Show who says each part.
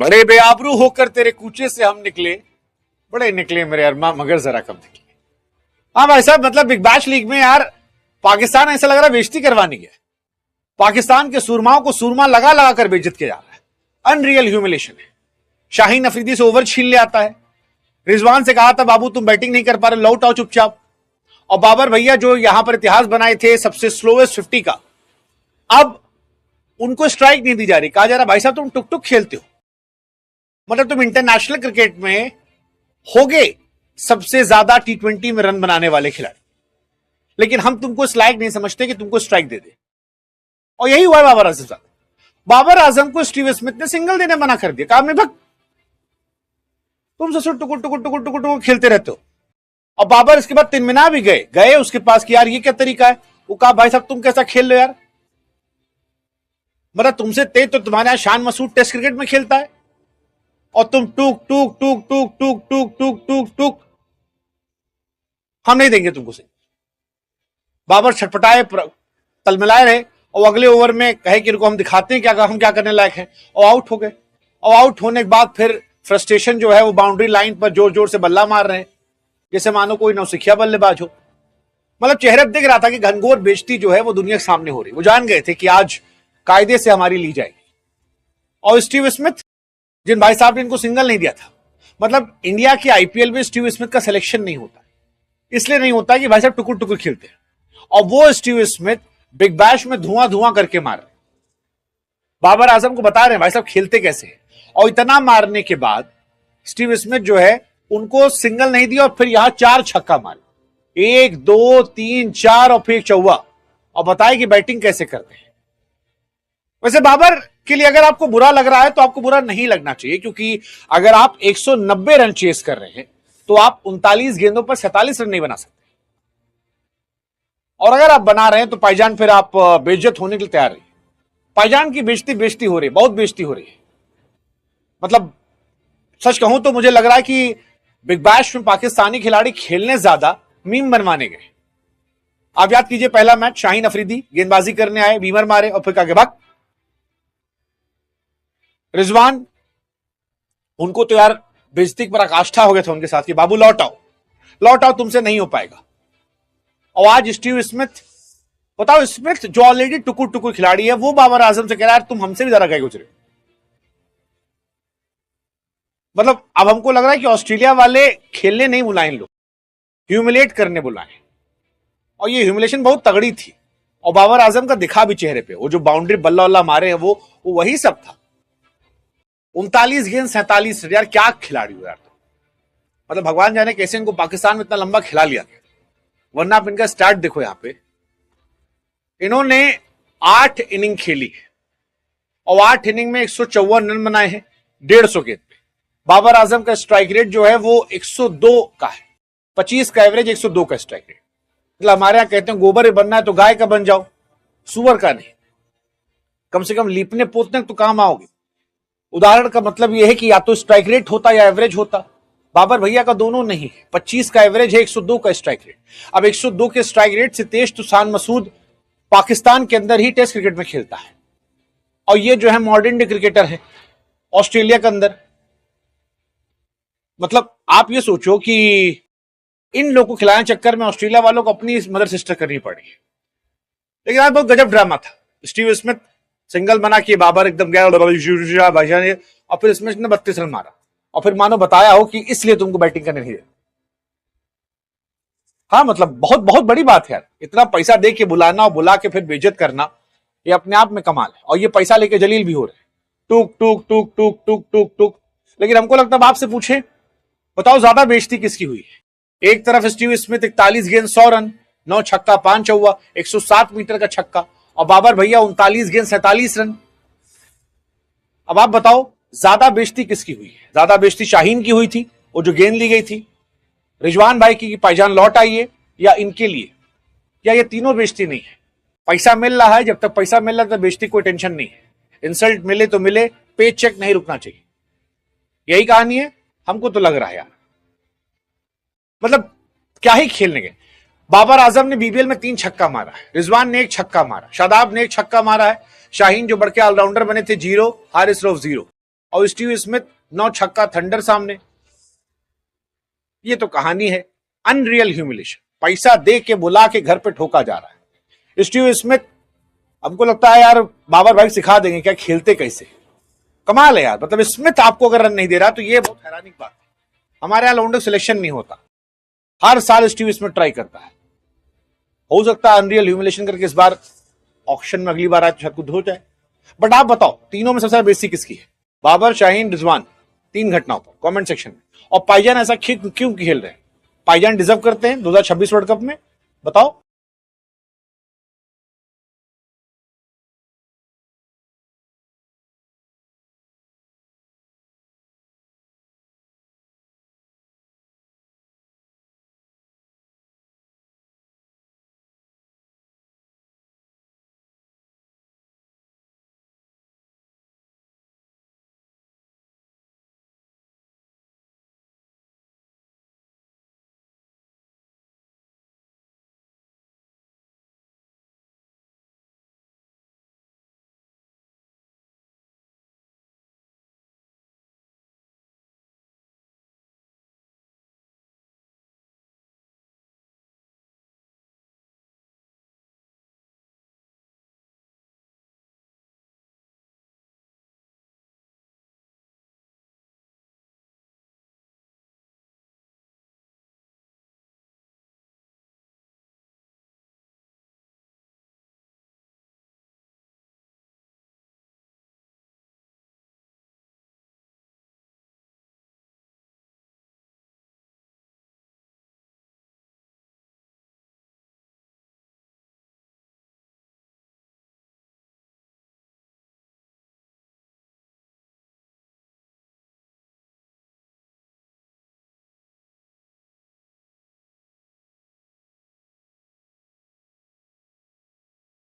Speaker 1: बड़े बेआबरू होकर तेरे कूचे से हम निकले, बड़े निकले मेरे अरमा मगर जरा कम निकले। हाँ भाई साहब, मतलब बिग बैश लीग में यार पाकिस्तान ऐसा लग रहा है बेइज्जती करवानी है। पाकिस्तान के सूरमाओं को सूरमा लगा लगा कर बेइज्जत किया जा रहा है। अनरियल ह्यूमिलेशन है। शाहीन अफरीदी से ओवर छीन ले आता है। रिजवान से कहा था बाबू तुम बैटिंग नहीं कर पा रहे, लौट आओ चुपचाप। और बाबर भैया जो यहां पर इतिहास बनाए थे सबसे स्लोएस्ट 50 का, अब उनको स्ट्राइक नहीं दी जा रही। कहा जा रहा भाई साहब तुम टुक टुक खेलते हो, मतलब तुम इंटरनेशनल क्रिकेट में होगे सबसे ज्यादा T20 में रन बनाने वाले खिलाड़ी, लेकिन हम तुमको इस लायक नहीं समझते कि तुमको स्ट्राइक दे दे। और यही हुआ बाबर आजम साहब। बाबर आजम को स्टीव स्मिथ ने सिंगल देने मना कर दिया। कहा मैं भग, तुम ससुर टुकुर टुकुर टुकुर टुकुर टुकुर खेलते रहते हो। और बाबर इसके बाद 3 महीना भी गए उसके पास कि यार ये क्या तरीका है। वो कहा भाई साहब तुम कैसा खेल लो यार, मतलब तुमसे तेज तो तुम्हारे यहां शान मसूद टेस्ट क्रिकेट में खेलता है और तुम टूक टूक टूक टूक टूक टूक टूक टूक टूक, हम नहीं देंगे तुमको से। बाबर छटपटाए तलमिलाए रहे और अगले ओवर में कहे कि रुको हम दिखाते हैं क्या हम क्या करने लायक हैं, और आउट हो गए। और आउट होने के बाद फिर फ्रस्ट्रेशन जो है वो बाउंड्री लाइन पर जोर जोर से बल्ला मार रहे हैं जैसे मानो कोई नौसिखिया बल्लेबाज हो। मतलब चेहरे दिख रहा था कि घनघोर बेइज्जती जो है वो दुनिया के सामने हो रही। वो जान गए थे कि आज कायदे से हमारी ली जाएगी। और स्टीव स्मिथ, जिन भाई साहब ने इनको सिंगल नहीं दिया था, मतलब इंडिया की आईपीएल में स्टीव स्मिथ का सिलेक्शन नहीं होता, इसलिए नहीं होता कि भाई साहब टुकुर टुकुर खेलते हैं। और वो स्टीव स्मिथ बिग बैश में धुआं धुआं करके मार रहे, बाबर आजम को बता रहे हैं भाई साहब खेलते कैसे हैं। और इतना मारने के बाद स्टीव स्मिथ जो है उनको सिंगल नहीं दिया और फिर यहां 4 छक्का मारे, 1 2 3 4 और फिर एक चौवा, और बताए कि बैटिंग कैसे करते हैं। वैसे बाबर के लिए अगर आपको बुरा लग रहा है तो आपको बुरा नहीं लगना चाहिए, क्योंकि अगर आप 190 रन चेस कर रहे हैं तो आप 39 गेंदों पर 47 रन नहीं बना सकते। और अगर आप बना रहे हैं तो भाईजान फिर आप बेइज्जत होने के लिए तैयार रहिए। भाईजान की बेइज्जती हो रही है, बहुत बेइज्जती हो रही है। मतलब सच कहूं तो मुझे लग रहा है कि बिग बैश में पाकिस्तानी खिलाड़ी खेलने ज्यादा मीम बनवाने गए। आप याद कीजिए पहला मैच शाहीन अफरीदी गेंदबाजी करने आए, बीमर मारे और फिर आगे भाग। रिजवान, उनको तो यार बेइज्जती पर आकाष्ठा हो गया था उनके साथ कि बाबू लौट आओ तुमसे नहीं हो पाएगा। और आज स्टीव स्मिथ, बताओ स्मिथ जो ऑलरेडी टुकुर टुकुर खिलाड़ी है वो बाबर आजम से कह रहा है तुम हमसे भी ज्यादा गए गुजरे। मतलब अब हमको लग रहा है कि ऑस्ट्रेलिया वाले खेलने नहीं बुलाए लोग, ह्यूमिलेट करने बुलाए। और ये ह्यूमिलेशन बहुत तगड़ी थी और बाबर आजम का दिखा भी चेहरे पे। वो जो बाउंड्री बल्ला वल्ला मारे हैं वो वही सब था। 39 गेंद 47 रन, यार क्या खिलाड़ी हो यार। मतलब भगवान जाने कैसे इनको पाकिस्तान में इतना लंबा खिला लिया गया, वरना आप इनका स्टार्ट देखो। यहां पे इन्होंने 8 इनिंग खेली है और 8 इनिंग में 154 रन बनाए हैं 150 गेंद पे। बाबर आजम का स्ट्राइक रेट जो है वो 102 का है, 25 का एवरेज, 102 का स्ट्राइक रेट। मतलब हमारे यहां कहते हैं गोबर बनना है तो गाय का बन जाओ, सुअर का नहीं। कम से कम लीपने पोतने तो काम आओगे। उदाहरण का मतलब यह है कि या तो स्ट्राइक रेट होता या एवरेज होता। बाबर भैया का दोनों नहीं है, 25 का एवरेज है, 102 का स्ट्राइक रेट। अब 102 के स्ट्राइक रेट से तेज तो शान मसूद पाकिस्तान के अंदर ही टेस्ट क्रिकेट में खेलता है, और ये जो है मॉडर्न डे क्रिकेटर है ऑस्ट्रेलिया के अंदर। मतलब आप ये सोचो कि इन लोगों को खिलाने चक्कर में ऑस्ट्रेलिया वालों को अपनी मदर सिस्टर करनी पड़ी है। लेकिन आज बहुत गजब ड्रामा था। स्टीव स्मिथ सिंगल बना के बाबर एकदम गया भाईजान, और फिर स्मिथ ने 32 रन मारा और फिर मानो बताया हो कि इसलिए तुमको बैटिंग करने नहीं दे। हाँ मतलब बहुत बहुत बड़ी बात है यार। इतना पैसा दे के बुलाना और बुला के फिर बेइज्जत करना, ये अपने आप में कमाल है। और ये पैसा लेके जलील भी हो रहे हैं, टूक टूक टूक टूक टूक टूक टूक। लेकिन हमको लगता है आपसे पूछे, बताओ ज्यादा बेइज्जती किसकी हुई है। एक तरफ स्टीव स्मिथ 41 गेंद 100 रन, 9 छक्का 5 चौवा, 107 मीटर का छक्का, और बाबर भैया 39 गेंद 47 रन। अब आप बताओ ज्यादा बेइज्जती किसकी हुई है। ज्यादा बेइज्जती शाहीन की हुई थी, वो जो गेंद ली गई थी, रिजवान भाई की पाईजान लौट आइए, या इनके लिए, या ये तीनों बेइज्जती नहीं है। पैसा मिल रहा है, जब तक पैसा मिल रहा है तो बेइज्जती कोई टेंशन नहीं है। इंसल्ट मिले तो मिले, पे चेक नहीं रुकना चाहिए। यही कहानी है। हमको तो लग रहा है यार मतलब क्या ही खेलने गए। बाबर आजम ने बीबीएल में 3 छक्का मारा है, रिजवान ने 1 छक्का मारा, शादाब ने 1 छक्का मारा है, शाहीन जो बड़के ऑलराउंडर बने थे 0, हारिस रऊफ 0। और स्टीव स्मिथ 9 छक्का थंडर सामने। ये तो कहानी है, अनरियल ह्यूमिलेशन। पैसा दे के बुला के घर पे ठोका जा रहा है। स्टीव स्मिथ, हमको लगता है यार बाबर भाई सिखा देंगे क्या खेलते कैसे। कमाल है यार, मतलब स्मिथ आपको अगर रन नहीं दे रहा तो ये बहुत हैरानी की बात है। हमारे यहां लॉन्डो सिलेक्शन नहीं होता, हर साल स्टीव स्मिथ ट्राई करता है। हो सकता है अनरियल ह्यूमिलेशन करके इस बार ऑक्शन में अगली बार आए तो शायद कुछ हो जाए। बट आप बताओ, तीनों में सबसे ज्यादा बेइज्जती किसकी है? बाबर, शाहीन, रिजवान, 3 घटनाओं पर कमेंट सेक्शन में। और पाईजान ऐसा क्यों खेल रहे हैं? पाईजान डिजर्व करते हैं 2026 वर्ल्ड कप में? बताओ।